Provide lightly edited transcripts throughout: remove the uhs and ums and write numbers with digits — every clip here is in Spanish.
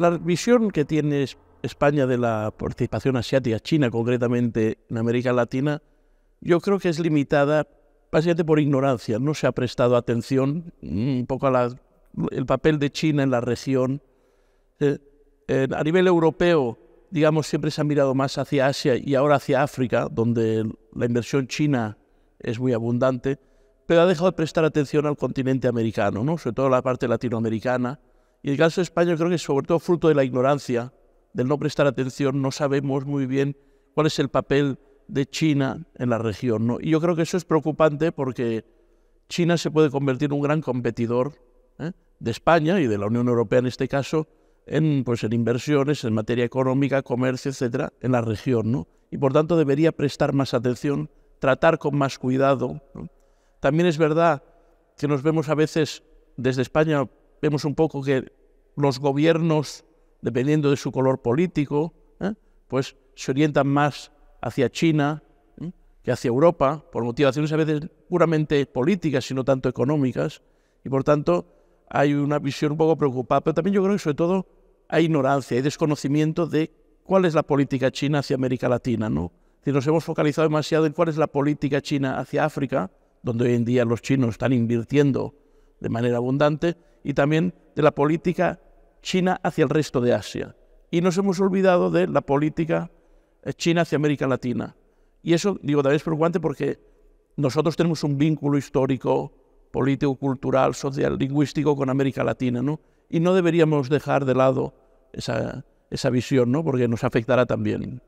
La visión que tiene España de la participación asiática, China concretamente en América Latina, yo creo que es limitada básicamente por ignorancia. No se ha prestado atención un poco el papel de China en la región. A nivel europeo, digamos, siempre se ha mirado más hacia Asia y ahora hacia África, donde la inversión china es muy abundante, pero ha dejado de prestar atención al continente americano, ¿no? Sobre todo la parte latinoamericana. Y en el caso de España, creo que es sobre todo fruto de la ignorancia, del no prestar atención. No sabemos muy bien cuál es el papel de China en la región, ¿no? Y yo creo que eso es preocupante porque China se puede convertir en un gran competidor de España y de la Unión Europea en este caso, en inversiones, en materia económica, comercio, etcétera, en la región, ¿no? Y por tanto debería prestar más atención, tratar con más cuidado, ¿no? También es verdad que nos vemos a veces, desde España, vemos un poco que los gobiernos, dependiendo de su color político, pues se orientan más hacia China que hacia Europa, por motivaciones a veces puramente políticas, sino tanto económicas, y por tanto hay una visión un poco preocupada, pero también yo creo que sobre todo hay ignorancia, hay desconocimiento de cuál es la política china hacia América Latina, ¿no? Si nos hemos focalizado demasiado en cuál es la política china hacia África, donde hoy en día los chinos están invirtiendo de manera abundante, y también de la política china hacia el resto de Asia. Y nos hemos olvidado de la política china hacia América Latina. Y eso, digo, también es preocupante porque nosotros tenemos un vínculo histórico, político, cultural, social, lingüístico con América Latina, ¿no? Y no deberíamos dejar de lado esa visión, ¿no? Porque nos afectará también.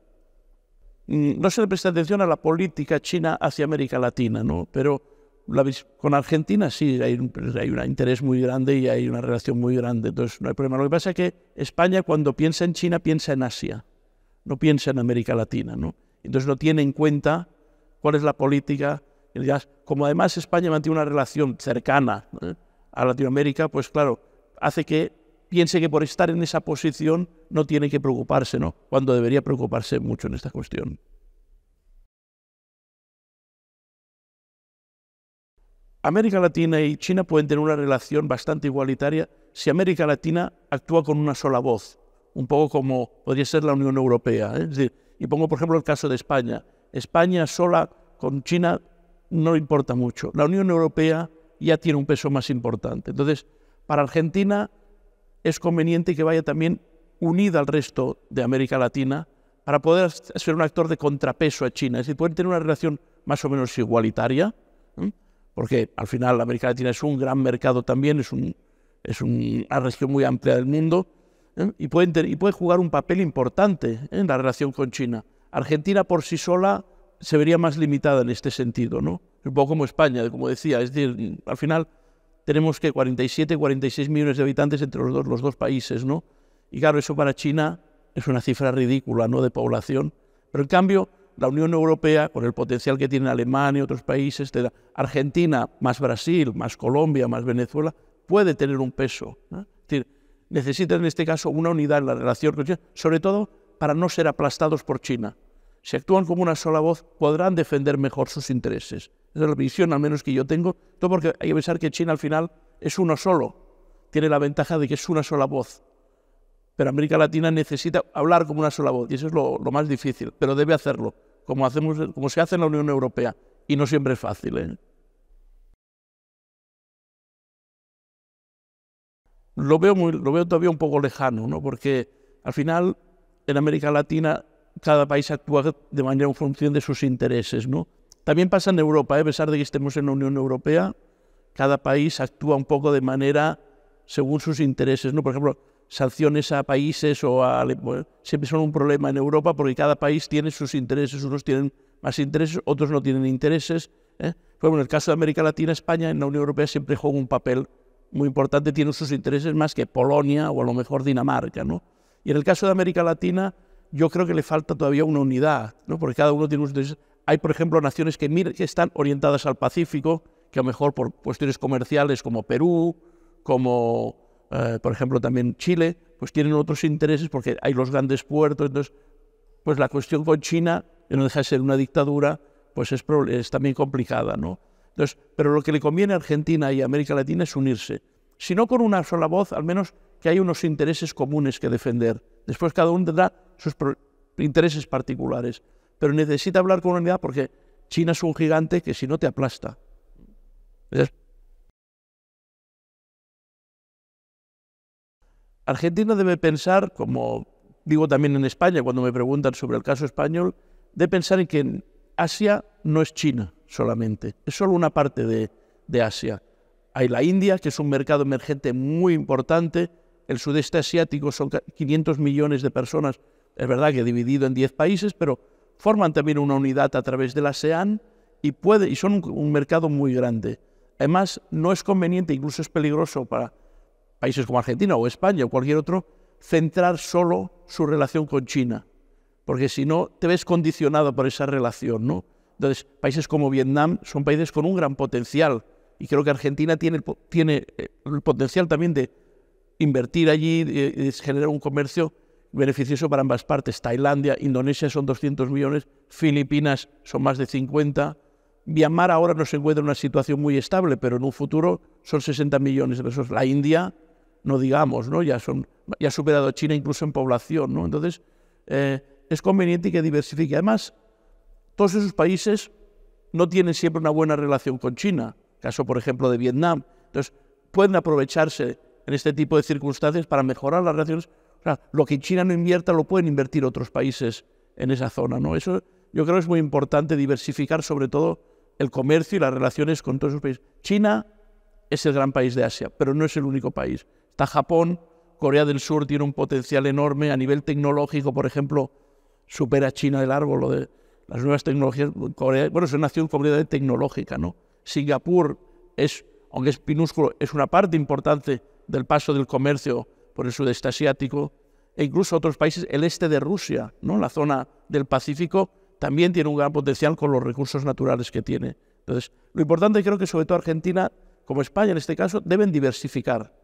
No se le presta atención a la política china hacia América Latina, ¿no? Pero con Argentina sí hay un interés muy grande y hay una relación muy grande, entonces no hay problema. Lo que pasa es que España, cuando piensa en China, piensa en Asia, no piensa en América Latina, ¿no? Entonces no tiene en cuenta cuál es la política. Como además España mantiene una relación cercana a Latinoamérica, pues claro, hace que piense que por estar en esa posición no tiene que preocuparse, ¿no? Cuando debería preocuparse mucho en esta cuestión. América Latina y China pueden tener una relación bastante igualitaria si América Latina actúa con una sola voz, un poco como podría ser la Unión Europea, ¿eh? Es decir, y pongo por ejemplo el caso de España. España sola con China no importa mucho. La Unión Europea ya tiene un peso más importante. Entonces, para Argentina es conveniente que vaya también unida al resto de América Latina para poder ser un actor de contrapeso a China. Es decir, pueden tener una relación más o menos igualitaria, porque al final América Latina es un gran mercado también, es una región muy amplia del mundo, y puede jugar un papel importante en la relación con China. Argentina por sí sola se vería más limitada en este sentido, ¿no? Un poco como España, como decía, es decir, al final tenemos que 47, 46 millones de habitantes entre los dos países, ¿no? Y claro, eso para China es una cifra ridícula, ¿no?, de población. Pero en cambio, la Unión Europea, con el potencial que tiene Alemania y otros países, Argentina, más Brasil, más Colombia, más Venezuela, puede tener un peso, ¿no? Es decir, necesitan en este caso una unidad en la relación con China, sobre todo para no ser aplastados por China. Si actúan como una sola voz, podrán defender mejor sus intereses. Esa es la visión, al menos, que yo tengo, todo porque hay que pensar que China al final es uno solo. Tiene la ventaja de que es una sola voz. Pero América Latina necesita hablar como una sola voz, y eso es lo más difícil, pero debe hacerlo, como se hace en la Unión Europea, y no siempre es fácil, ¿eh? Lo veo todavía un poco lejano, ¿no? Porque al final en América Latina cada país actúa de manera en función de sus intereses, ¿no? También pasa en Europa, a pesar de que estemos en la Unión Europea, cada país actúa un poco de manera según sus intereses, ¿no? Por ejemplo, sanciones a países siempre son un problema en Europa porque cada país tiene sus intereses, unos tienen más intereses, otros no tienen intereses, ¿eh? Pero en el caso de América Latina, España en la Unión Europea siempre juega un papel muy importante, tiene sus intereses más que Polonia o a lo mejor Dinamarca, ¿no? Y en el caso de América Latina, yo creo que le falta todavía una unidad, ¿no? Porque cada uno tiene sus intereses. Hay, por ejemplo, naciones que están orientadas al Pacífico, que a lo mejor por cuestiones comerciales como Perú, como por ejemplo también Chile, pues tienen otros intereses porque hay los grandes puertos. Entonces, pues la cuestión con China, que no deja de ser una dictadura, pues es también complicada, ¿no? Entonces, pero lo que le conviene a Argentina y a América Latina es unirse. si no con una sola voz, al menos que haya unos intereses comunes que defender. Después cada uno tendrá sus intereses particulares, pero necesita hablar con unidad porque China es un gigante que si no te aplasta. Argentina debe pensar, como digo también en España cuando me preguntan sobre el caso español, debe pensar en que Asia no es China solamente, es solo una parte de Asia. Hay la India, que es un mercado emergente muy importante, el sudeste asiático son 500 millones de personas, es verdad que dividido en 10 países, pero forman también una unidad a través del ASEAN y son un mercado muy grande. Además, no es conveniente, incluso es peligroso para países como Argentina o España o cualquier otro, centrar solo su relación con China, porque si no te ves condicionado por esa relación, ¿no? Entonces, países como Vietnam son países con un gran potencial y creo que Argentina tiene el potencial también de invertir allí, de generar un comercio beneficioso para ambas partes. Tailandia, Indonesia son 200 millones, Filipinas son más de 50. Myanmar ahora no se encuentra en una situación muy estable, pero en un futuro son 60 millones de personas. La India, no digamos, ¿no? Ya ha superado a China incluso en población, ¿no? Entonces, es conveniente que diversifique. Además, todos esos países no tienen siempre una buena relación con China. Caso, por ejemplo, de Vietnam. Entonces, pueden aprovecharse en este tipo de circunstancias para mejorar las relaciones. O sea, lo que China no invierta lo pueden invertir otros países en esa zona, ¿no? Eso yo creo que es muy importante, diversificar sobre todo el comercio y las relaciones con todos esos países. China es el gran país de Asia, pero no es el único país. Está Japón, Corea del Sur tiene un potencial enorme a nivel tecnológico, por ejemplo, supera a China de largo lo de las nuevas tecnologías. Corea, bueno, es una nación completamente tecnológica, ¿no? Singapur aunque es minúsculo, es una parte importante del paso del comercio por el sudeste asiático, e incluso otros países, el este de Rusia, ¿no? La zona del Pacífico también tiene un gran potencial con los recursos naturales que tiene. Entonces, lo importante creo que sobre todo Argentina, como España en este caso, deben diversificar,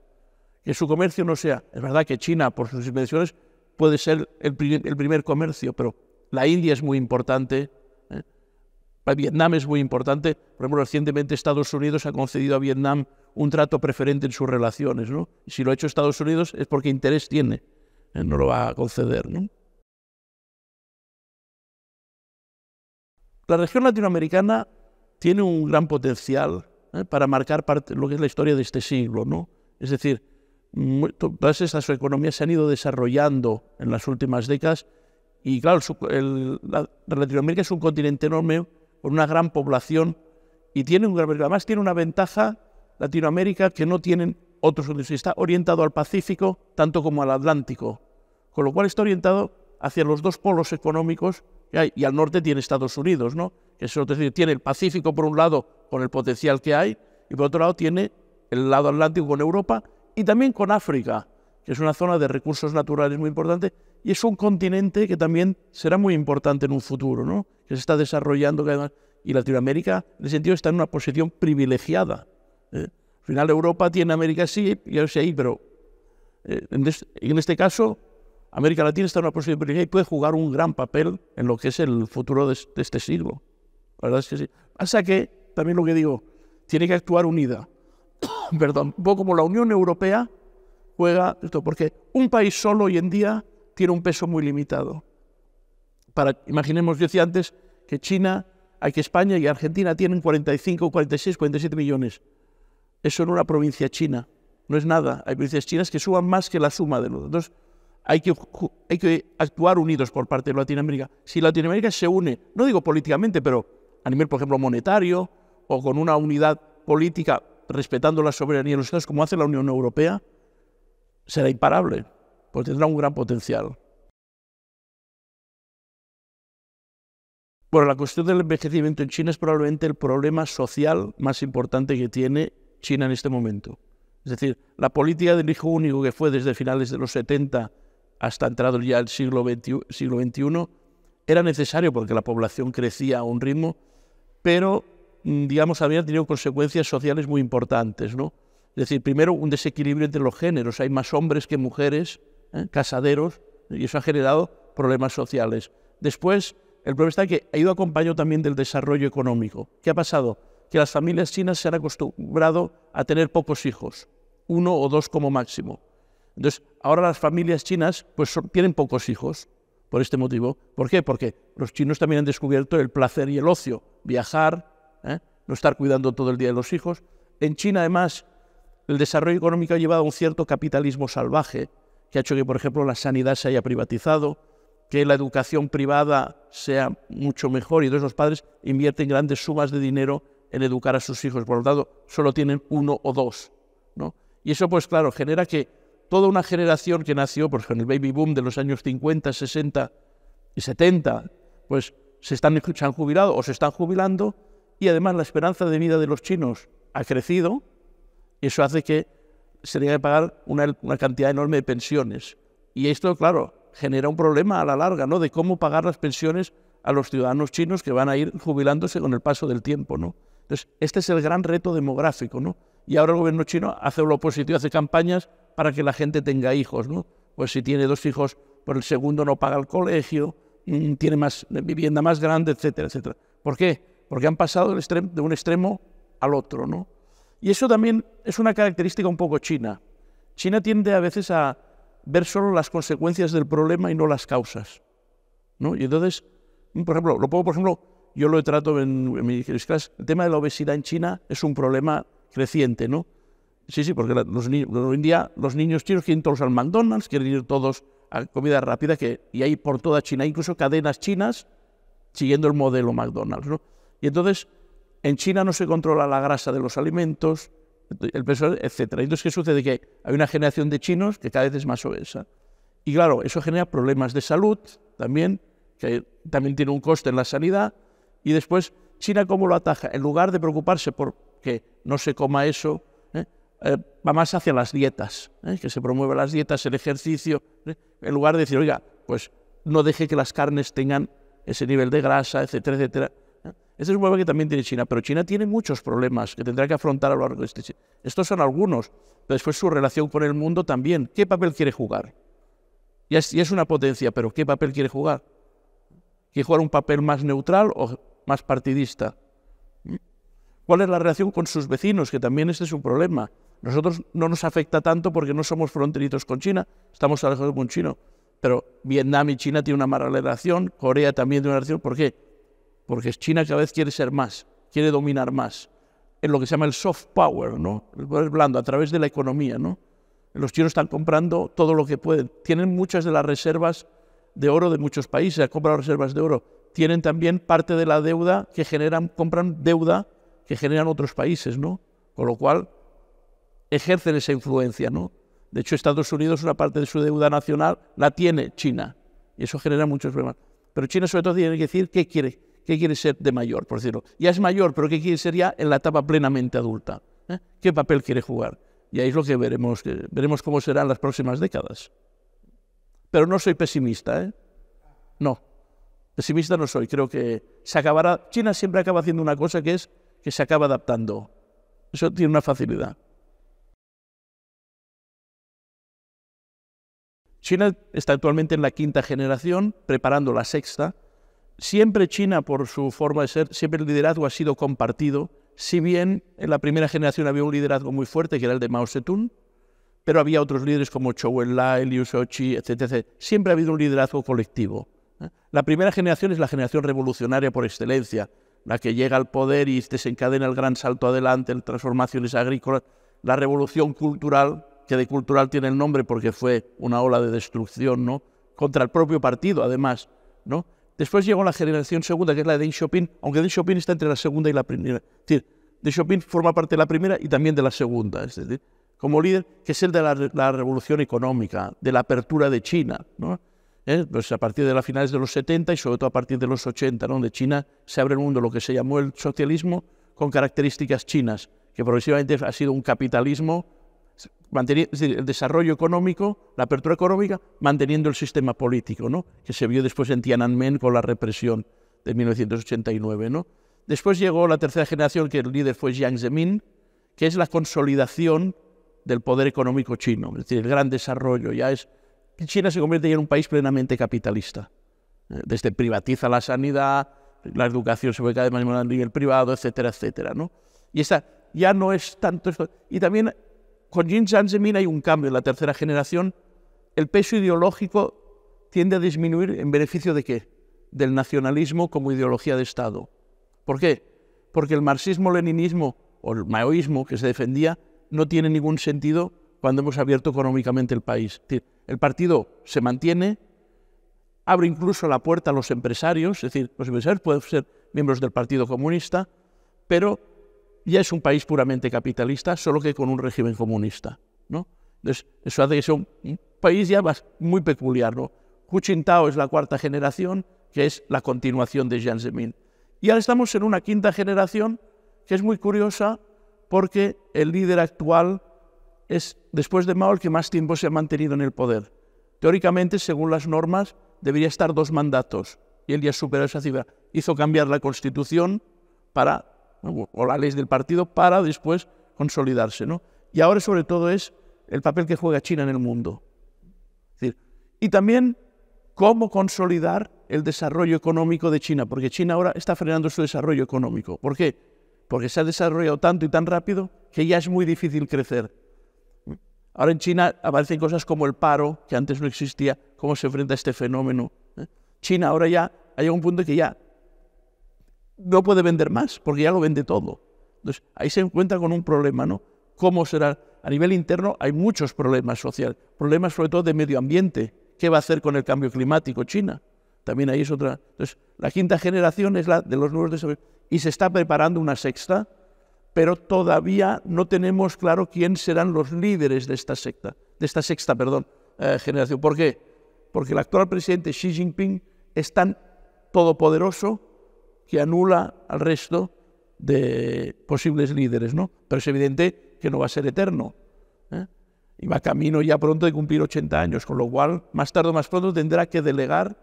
que su comercio no sea, es verdad que China por sus inversiones puede ser el primer comercio, pero la India es muy importante, Vietnam es muy importante. Por ejemplo, recientemente Estados Unidos ha concedido a Vietnam un trato preferente en sus relaciones, ¿no? Y si lo ha hecho Estados Unidos es porque interés tiene, no lo va a conceder, ¿no? La región latinoamericana tiene un gran potencial para marcar lo que es la historia de este siglo, ¿no? Es decir, todas estas economías se han ido desarrollando en las últimas décadas y claro, Latinoamérica es un continente enorme con una gran población y además tiene una ventaja Latinoamérica que no tienen otros continentes. Está orientado al Pacífico tanto como al Atlántico, con lo cual está orientado hacia los dos polos económicos que hay, y al norte tiene Estados Unidos, ¿no? Eso, es decir, tiene el Pacífico por un lado con el potencial que hay y por otro lado tiene el lado Atlántico con Europa y también con África, que es una zona de recursos naturales muy importante y es un continente que también será muy importante en un futuro, ¿no? Que se está desarrollando cada vez más. Y Latinoamérica, en ese sentido, está en una posición privilegiada. Al final Europa tiene América sí, y ahora sí ahí, pero en este caso América Latina está en una posición privilegiada y puede jugar un gran papel en lo que es el futuro de este siglo. La verdad es que sí. Pasa que, también lo que digo, tiene que actuar unida. Perdón, un poco como la Unión Europea juega esto, porque un país solo hoy en día tiene un peso muy limitado. Imaginemos, yo decía antes que España y Argentina tienen 45, 46, 47 millones. Eso en una provincia china no es nada. Hay provincias chinas que suman más que la suma de los. Entonces, hay que actuar unidos por parte de Latinoamérica. Si Latinoamérica se une, no digo políticamente, pero a nivel, por ejemplo, monetario o con una unidad política respetando la soberanía de los Estados, como hace la Unión Europea, será imparable, porque tendrá un gran potencial. Bueno, la cuestión del envejecimiento en China es probablemente el problema social más importante que tiene China en este momento. Es decir, la política del hijo único que fue desde finales de los 70 hasta entrado ya el siglo XXI era necesario porque la población crecía a un ritmo, pero, digamos, había tenido consecuencias sociales muy importantes, ¿no? Es decir, primero, un desequilibrio entre los géneros. Hay más hombres que mujeres, casaderos, y eso ha generado problemas sociales. Después, el problema está que ha ido acompañado también del desarrollo económico. ¿Qué ha pasado? Que las familias chinas se han acostumbrado a tener pocos hijos. 1 o 2 como máximo. Entonces, ahora las familias chinas pues tienen pocos hijos por este motivo. ¿Por qué? Porque los chinos también han descubierto el placer y el ocio, viajar, no estar cuidando todo el día de los hijos. En China, además, el desarrollo económico ha llevado a un cierto capitalismo salvaje, que ha hecho que, por ejemplo, la sanidad se haya privatizado, que la educación privada sea mucho mejor, y entonces los padres invierten grandes sumas de dinero en educar a sus hijos. Por lo tanto, solo tienen 1 o 2, ¿no? Y eso, pues claro, genera que toda una generación que nació pues, con el baby boom de los años 50, 60 y 70, pues se han jubilado o se están jubilando, y además la esperanza de vida de los chinos ha crecido, y eso hace que se tenga que pagar una cantidad enorme de pensiones. Y esto, claro, genera un problema a la larga, ¿no?, de cómo pagar las pensiones a los ciudadanos chinos que van a ir jubilándose con el paso del tiempo, ¿no? Entonces, este es el gran reto demográfico, ¿no? Y ahora el gobierno chino hace lo positivo, hace campañas para que la gente tenga hijos, ¿no? Pues si tiene 2 hijos, por el segundo no paga el colegio, tiene más vivienda más grande, etcétera, etcétera. ¿Por qué? Porque han pasado de un extremo al otro, ¿no? Y eso también es una característica un poco china. China tiende a veces a ver solo las consecuencias del problema y no las causas, ¿no? Y entonces, por ejemplo, yo lo trato en mis clases, el tema de la obesidad en China es un problema creciente, ¿no? Sí, porque hoy en día los niños chinos quieren todos al McDonald's, quieren ir todos a comida rápida, y hay por toda China, incluso cadenas chinas siguiendo el modelo McDonald's, ¿no? Y entonces, en China no se controla la grasa de los alimentos, el peso, etcétera. Entonces, ¿qué sucede? Que hay una generación de chinos que cada vez es más obesa. Y claro, eso genera problemas de salud también, que también tiene un coste en la sanidad. Y después, China, ¿cómo lo ataja? En lugar de preocuparse por que no se coma eso, va más hacia las dietas, que se promuevan las dietas, el ejercicio, en lugar de decir, oiga, pues no deje que las carnes tengan ese nivel de grasa, etcétera, etcétera. Este es un problema que también tiene China, pero China tiene muchos problemas que tendrá que afrontar a lo largo de este. Estos son algunos, pero después su relación con el mundo también. ¿Qué papel quiere jugar? Ya es una potencia, pero ¿qué papel quiere jugar? ¿Quiere jugar un papel más neutral o más partidista? ¿Cuál es la relación con sus vecinos? Que también este es un problema. Nosotros no nos afecta tanto porque no somos fronteritos con China, estamos alejados con China, pero Vietnam y China tienen una mala relación, Corea también tiene una relación. ¿Por qué? Porque China cada vez quiere ser más, quiere dominar más, en lo que se llama el soft power, ¿no? El poder blando, a través de la economía, ¿no? Los chinos están comprando todo lo que pueden. Tienen muchas de las reservas de oro de muchos países, han comprado reservas de oro. Tienen también parte de la deuda que compran deuda que generan otros países, ¿no? Con lo cual ejercen esa influencia, ¿no? De hecho, Estados Unidos, una parte de su deuda nacional la tiene China, y eso genera muchos problemas. Pero China sobre todo tiene que decir qué quiere ser de mayor, por decirlo. Ya es mayor, pero ¿qué quiere ser ya en la etapa plenamente adulta? ¿Qué papel quiere jugar? Y ahí es lo que veremos cómo serán las próximas décadas. Pero no soy pesimista, ¿eh? No, pesimista no soy. Creo que se acabará. China siempre acaba haciendo una cosa que es que se acaba adaptando. Eso tiene una facilidad. China está actualmente en la 5ª generación, preparando la 6ª. Siempre China, por su forma de ser, siempre el liderazgo ha sido compartido. Si bien en la primera generación había un liderazgo muy fuerte, que era el de Mao Zedong, pero había otros líderes como Zhou Enlai, Liu Shaoqi, etc. Siempre ha habido un liderazgo colectivo. La primera generación es la generación revolucionaria por excelencia, la que llega al poder y desencadena el gran salto adelante, en transformaciones agrícolas, la revolución cultural, que de cultural tiene el nombre porque fue una ola de destrucción, ¿no?, contra el propio partido, además, ¿no? Después llegó la generación segunda, que es la de Deng Xiaoping, aunque Deng Xiaoping está entre la segunda y la primera. Es decir, Deng Xiaoping forma parte de la primera y también de la segunda, es decir, como líder, que es el de la revolución económica, de la apertura de China, ¿no? Pues a partir de las finales de los 70 y sobre todo a partir de los 80, ¿no?, donde China se abre el mundo, lo que se llamó el socialismo con características chinas, que progresivamente ha sido un capitalismo, es decir, el desarrollo económico, la apertura económica, manteniendo el sistema político, ¿no?, que se vio después en Tiananmen con la represión de 1989, ¿no? Después llegó la tercera generación, que el líder fue Jiang Zemin, que es la consolidación del poder económico chino, es decir, el gran desarrollo. China se convierte ya en un país plenamente capitalista. Desde privatiza la sanidad, la educación se ve cada vez más a nivel privado, etcétera, etcétera, ¿no? Y esta ya no es tanto esto. Y también con Jiang Zemin hay un cambio en la tercera generación. El peso ideológico tiende a disminuir en beneficio ¿de qué? Del nacionalismo como ideología de Estado. ¿Por qué? Porque el marxismo-leninismo o el maoísmo que se defendía no tiene ningún sentido cuando hemos abierto económicamente el país. Es decir, el partido se mantiene, abre incluso la puerta a los empresarios, es decir, los empresarios pueden ser miembros del Partido Comunista, pero ya es un país puramente capitalista, solo que con un régimen comunista, ¿no? Entonces, eso hace que sea un país ya muy peculiar, ¿no? Hu Jintao es la cuarta generación, que es la continuación de Jiang Zemin. Y ahora estamos en una quinta generación que es muy curiosa porque el líder actual es, después de Mao, el que más tiempo se ha mantenido en el poder. Teóricamente, según las normas, debería estar 2 mandatos, y él ya superó esa cifra. Hizo cambiar la Constitución o la ley del partido para después consolidarse, ¿no? Y ahora, sobre todo, es el papel que juega China en el mundo. Es decir, y también cómo consolidar el desarrollo económico de China, porque China ahora está frenando su desarrollo económico. ¿Por qué? Porque se ha desarrollado tanto y tan rápido que ya es muy difícil crecer. Ahora en China aparecen cosas como el paro, que antes no existía, cómo se enfrenta a este fenómeno. China ahora ya hay un punto que ya no puede vender más, porque ya lo vende todo. Entonces, ahí se encuentra con un problema, ¿no? ¿Cómo será? A nivel interno hay muchos problemas sociales, problemas sobre todo de medio ambiente. ¿Qué va a hacer con el cambio climático China? También ahí es otra. Entonces, la quinta generación es la de los nuevos desarrollos. Y se está preparando una sexta, pero todavía no tenemos claro quién serán los líderes de esta sexta generación. ¿Por qué? Porque el actual presidente Xi Jinping es tan todopoderoso que anula al resto de posibles líderes, ¿no? Pero es evidente que no va a ser eterno, ¿eh? Y va camino ya pronto de cumplir 80 años, con lo cual, más tarde o más pronto, tendrá que delegar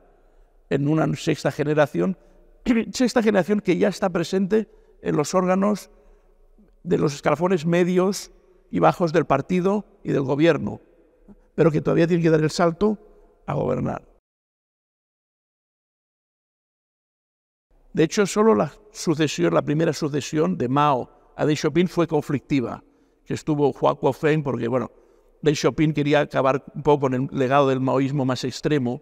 en una sexta generación que ya está presente en los órganos de los escalafones medios y bajos del partido y del gobierno, pero que todavía tiene que dar el salto a gobernar. De hecho, solo la primera sucesión de Mao a Deng Xiaoping fue conflictiva, que estuvo Hua Guofeng, porque, bueno, Deng Xiaoping quería acabar un poco con el legado del maoísmo más extremo,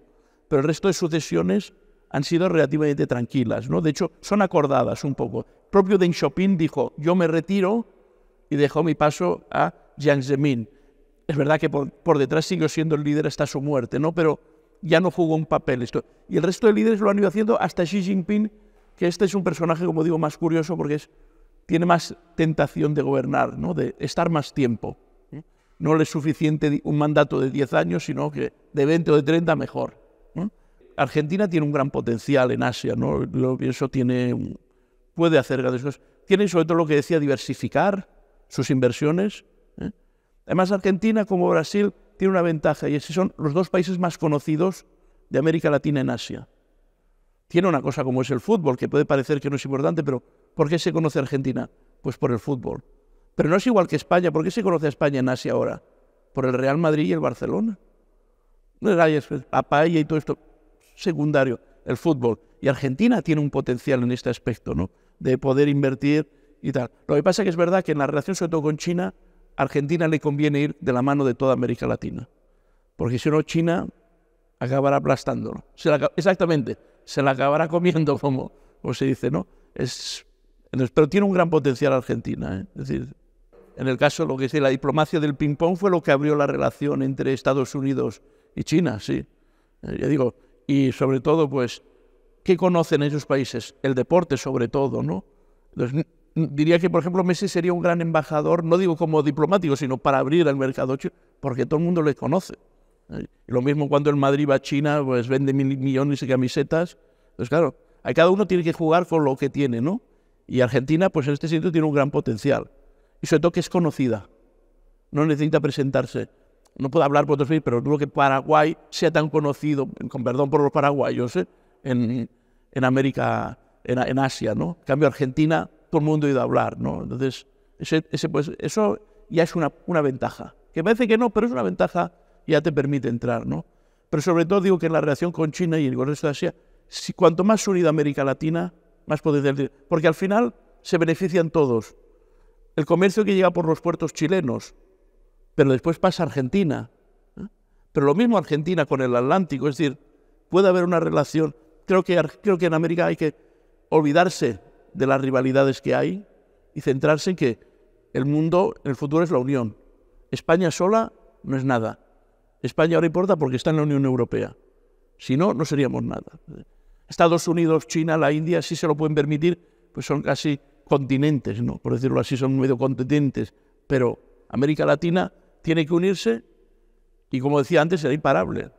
pero el resto de sucesiones han sido relativamente tranquilas, ¿no? De hecho, son acordadas un poco. El propio Deng Xiaoping dijo, yo me retiro, y dejó mi paso a Jiang Zemin. Es verdad que por detrás siguió siendo el líder hasta su muerte, ¿no? Pero ya no jugó un papel esto. Y el resto de líderes lo han ido haciendo hasta Xi Jinping, que este es un personaje, como digo, más curioso porque tiene más tentación de gobernar, ¿no? De estar más tiempo. No le es suficiente un mandato de 10 años, sino que de 20 o de 30 mejor, ¿no? Argentina tiene un gran potencial en Asia, ¿no? Eso puede hacer grandes cosas. Tiene sobre todo lo que decía, diversificar sus inversiones, ¿eh? Además, Argentina, como Brasil, tiene una ventaja, y es que son los 2 países más conocidos de América Latina en Asia. Tiene una cosa como es el fútbol, que puede parecer que no es importante, pero ¿por qué se conoce a Argentina? Pues por el fútbol. Pero no es igual que España. ¿Por qué se conoce a España en Asia ahora? Por el Real Madrid y el Barcelona. La paella y todo esto, secundario, el fútbol. Y Argentina tiene un potencial en este aspecto, ¿no? De poder invertir y tal. Lo que pasa es que es verdad que en la relación, sobre todo con China, a Argentina le conviene ir de la mano de toda América Latina. Porque si no, China acabará aplastándolo. Exactamente, se la acabará comiendo, como se dice, ¿no? Pero tiene un gran potencial Argentina, ¿eh? Es decir, en el caso, lo que es la diplomacia del ping-pong fue lo que abrió la relación entre Estados Unidos y China, sí. Ya digo, y sobre todo, pues, ¿qué conocen esos países? El deporte, sobre todo, ¿no? Entonces, diría que, por ejemplo, Messi sería un gran embajador, no digo como diplomático, sino para abrir el mercado chino, porque todo el mundo le conoce. Y lo mismo cuando el Madrid va a China, pues vende millones de camisetas. Pues claro, cada uno tiene que jugar con lo que tiene, ¿no? Y Argentina, pues en este sentido, tiene un gran potencial. Y sobre todo que es conocida. No necesita presentarse. No puedo hablar por otros países, pero dudo que Paraguay sea tan conocido, con perdón por los paraguayos, en América, en Asia, ¿no? En cambio, Argentina, todo el mundo ha ido a hablar, ¿no? Entonces, pues, eso ya es una ventaja. Que parece que no, pero es una ventaja, ya te permite entrar, ¿no? Pero sobre todo digo que en la relación con China y el resto de Asia, cuanto más unida América Latina, más potencial. Porque al final se benefician todos. El comercio que llega por los puertos chilenos pero después pasa Argentina. Pero lo mismo Argentina con el Atlántico, es decir, puede haber una relación. Creo que en América hay que olvidarse de las rivalidades que hay y centrarse en que el mundo en el futuro es la unión. España sola no es nada. España ahora importa porque está en la Unión Europea. Si no, no seríamos nada. Estados Unidos, China, la India, sí se lo pueden permitir, pues son casi continentes, ¿no? Por decirlo así, son medio continentes. Pero América Latina tiene que unirse y, como decía antes, será imparable.